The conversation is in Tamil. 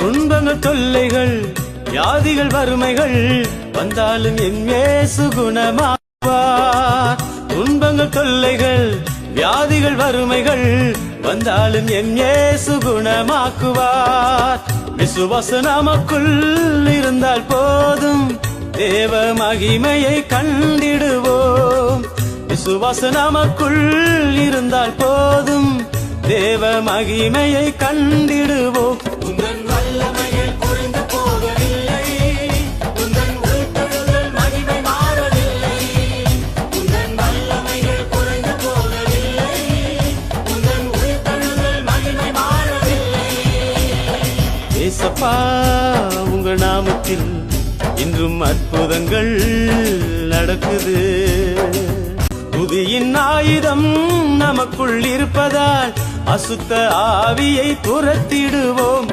துன்பங்கள் தொல்லைகள் வியாதிகள் வறுமைகள் வந்தாலும் என் இயேசு குணமாக்குவார். துன்பங்கள் தொல்லைகள் வியாதிகள் வறுமைகள் வந்தாலும் என் இயேசு குணமாக்குவார். விசுவாசம் நமக்குள் இருந்தால் போதும் தேவ மகிமையை கண்டிடுவோம். விசுவாசம் நமக்குள் இருந்தால் போதும் தேவ மகிமையை கண்டிடுவோம். உந்தன் வல்லமையில் குறைந்து போகவில்லை, உந்தன் உயிர்த்தெழுதல் மகிமை மாறவில்லை. உந்தன் வல்லமையில் குறைந்து போகவில்லை, உந்தன் உயிர்த்தெழுதல் மகிமை மாறவில்லை. ஏசப்பா உங்க நாமத்தில் இன்றும் அற்புதங்கள் நடக்குது. துதியின் ஆயுதம் நமக்குள் இருப்பதால் அசுத்த ஆவியை துரத்திடுவோம்.